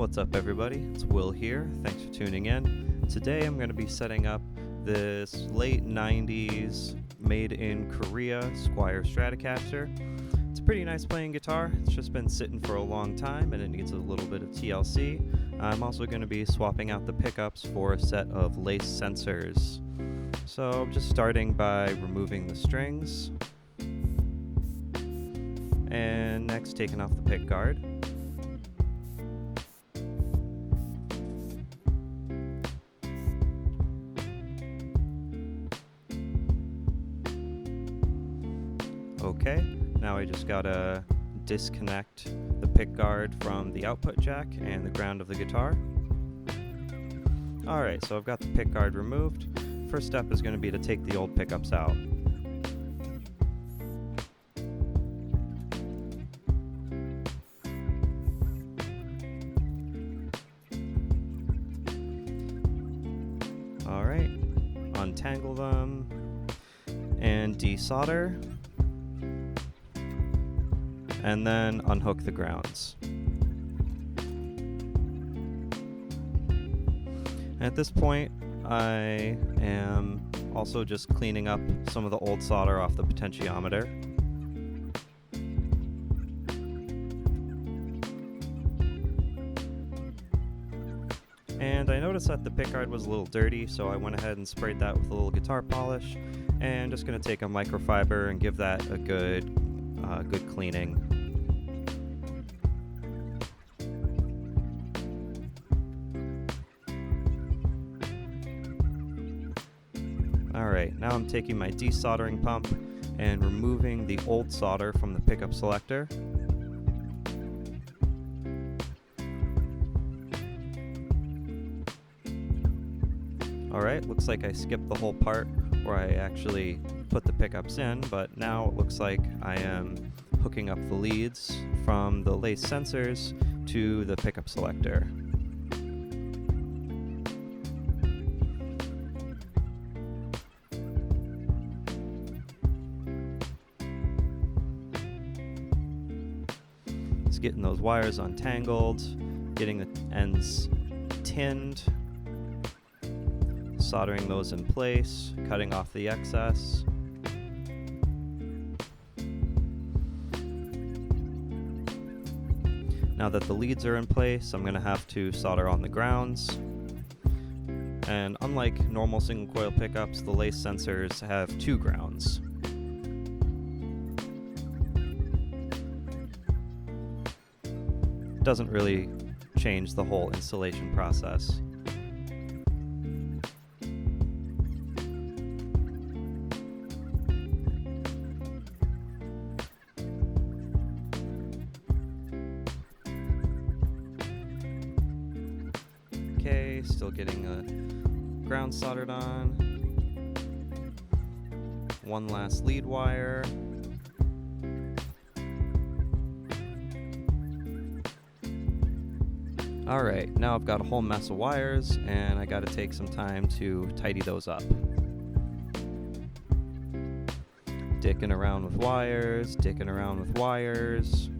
What's up, everybody? It's Will here. Thanks for tuning in. Today I'm going to be setting up this late 90s made in Korea Squier Stratocaster. It's a pretty nice playing guitar. It's just been sitting for a long time and it needs a little bit of TLC. I'm also going to be swapping out the pickups for a set of lace sensors. So I'm just starting by removing the strings and next taking off the pick guard. Okay, now I just gotta disconnect the pick guard from the output jack and the ground of the guitar. Alright, so I've got the pick guard removed. First step is going to be to take the old pickups out. Alright, untangle them and desolder. And then unhook the grounds. At this point, I am also just cleaning up some of the old solder off the potentiometer. And I noticed that the pickguard was a little dirty, so I went ahead and sprayed that with a little guitar polish. And just going to take a microfiber and give that a good cleaning. Alright, now I'm taking my desoldering pump and removing the old solder from the pickup selector. Alright, looks like I skipped the whole part where I actually put the pickups in, but now it looks like I am hooking up the leads from the lace sensors to the pickup selector. Just getting those wires untangled, getting the ends tinned, soldering those in place, cutting off the excess. Now that the leads are in place, I'm going to have to solder on the grounds. And unlike normal single coil pickups, the lace sensors have two grounds. Doesn't really change the whole installation process. Okay, still getting the ground soldered on. One last lead wire. Alright, now I've got a whole mess of wires and I gotta take some time to tidy those up. Dicking around with wires, dicking around with wires.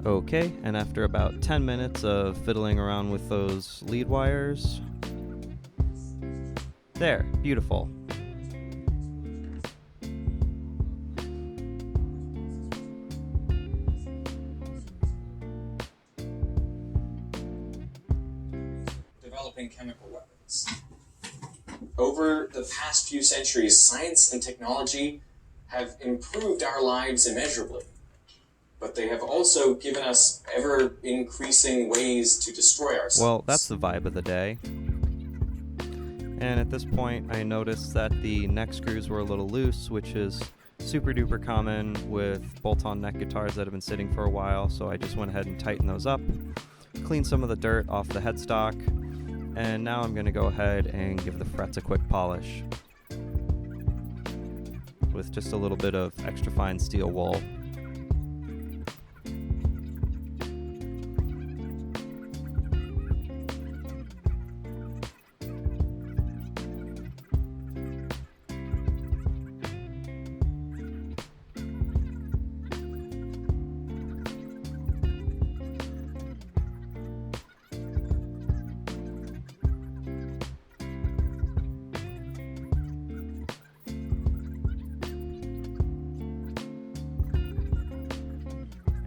Okay, and after about 10 minutes of fiddling around with those lead wires, there, beautiful. Developing chemical weapons. Over the past few centuries, science and technology have improved our lives immeasurably. But they have also given us ever-increasing ways to destroy ourselves. Well, that's the vibe of the day. And at this point, I noticed that the neck screws were a little loose, which is super duper common with bolt-on neck guitars that have been sitting for a while, so I just went ahead and tightened those up, cleaned some of the dirt off the headstock, And now I'm going to go ahead and give the frets a quick polish with just a little bit of extra fine steel wool.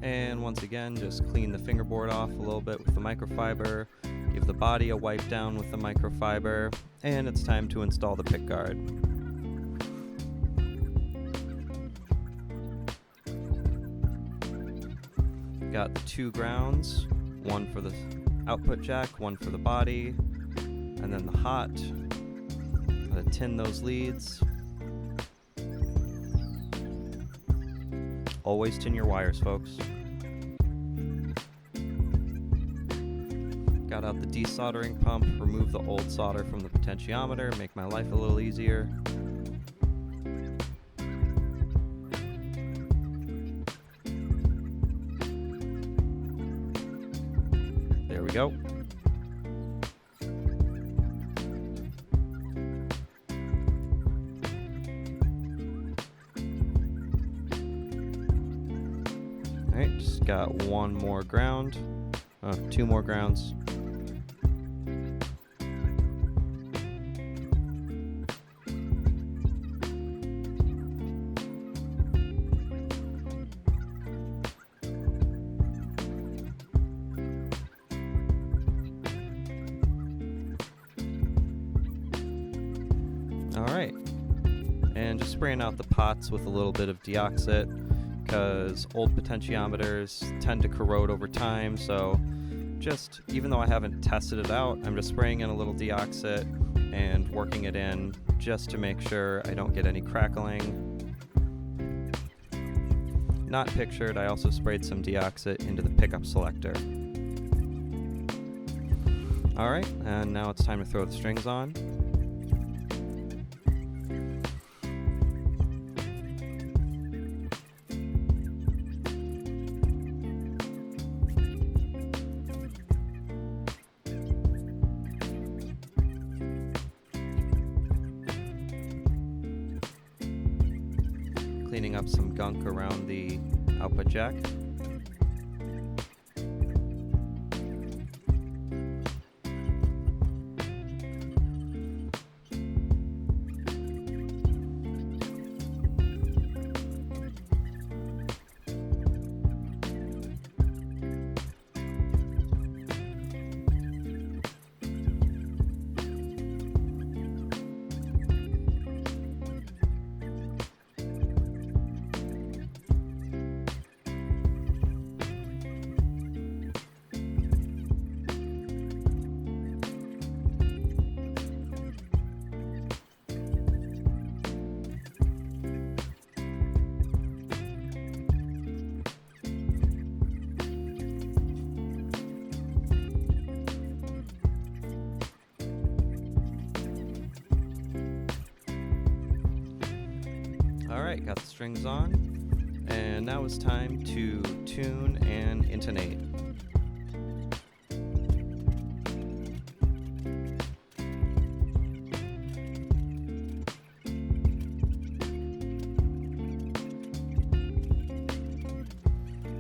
And once again, just clean the fingerboard off a little bit with the microfiber, give the body a wipe down with the microfiber, and it's time to install the pick guard. Got the 2 grounds, one for the output jack, one for the body, and then the hot. Gotta tin those leads. Always tin your wires, folks. Got out the desoldering pump, remove the old solder from the potentiometer, make my life a little easier. There we go. Alright, just got 1 more ground, 2 more grounds. Alright, and just spraying out the pots with a little bit of deoxit, because old potentiometers tend to corrode over time, so just, even though I haven't tested it out, I'm just spraying in a little deoxit and working it in just to make sure I don't get any crackling. Not pictured, I also sprayed some deoxit into the pickup selector. Alright, and now it's time to throw the strings on. Cleaning up some gunk around the output jack. Alright, got the strings on, and now it's time to tune and intonate.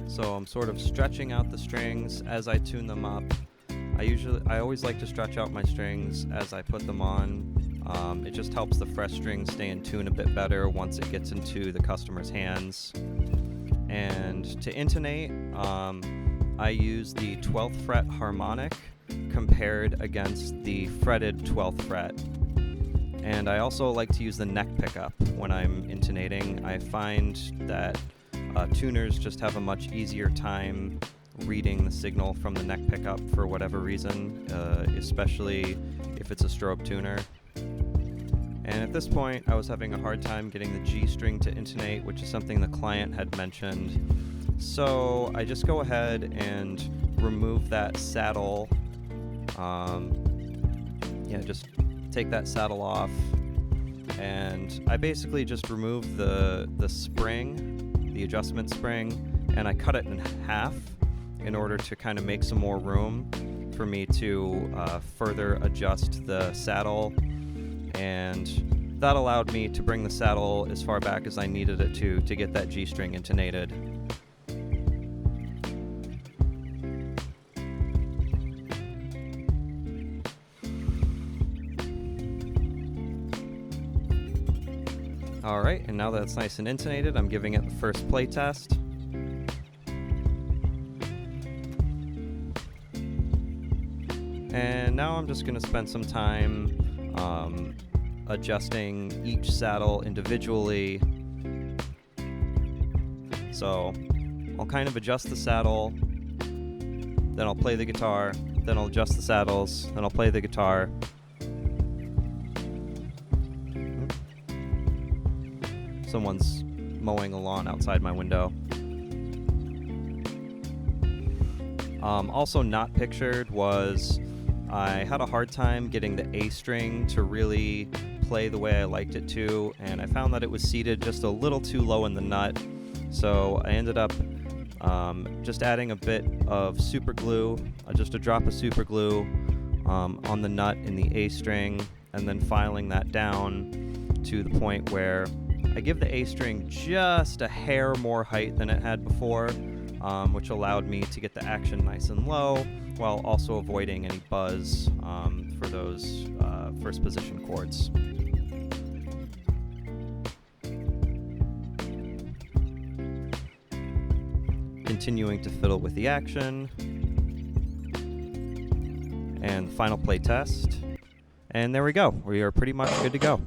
So I'm sort of stretching out the strings as I tune them up. I always like to stretch out my strings as I put them on. It just helps the fresh string stay in tune a bit better once it gets into the customer's hands. And to intonate, I use the 12th fret harmonic compared against the fretted 12th fret. And I also like to use the neck pickup when I'm intonating. I find that tuners just have a much easier time reading the signal from the neck pickup for whatever reason, especially if it's a strobe tuner. And at this point, I was having a hard time getting the G string to intonate, which is something the client had mentioned. So I just go ahead and remove that saddle yeah, just take that saddle off, and I basically just remove the spring, the adjustment spring, and I cut it in half in order to kind of make some more room for me to further adjust the saddle, and that allowed me to bring the saddle as far back as I needed it to get that G-string intonated. Alright, and now that it's nice and intonated, I'm giving it the first play test. And now I'm just going to spend some time adjusting each saddle individually. So I'll kind of adjust the saddle, then I'll play the guitar, then I'll adjust the saddles, then I'll play the guitar. Someone's mowing a lawn outside my window. Also not pictured was I had a hard time getting the A string to really play the way I liked it to, and I found that it was seated just a little too low in the nut. So I ended up just adding a bit of super glue, just a drop of super glue on the nut in the A string, and then filing that down to the point where I give the A string just a hair more height than it had before, which allowed me to get the action nice and low while also avoiding any buzz for those first position chords. Continuing to fiddle with the action, and the final play test, and there we go. We are pretty much good to go.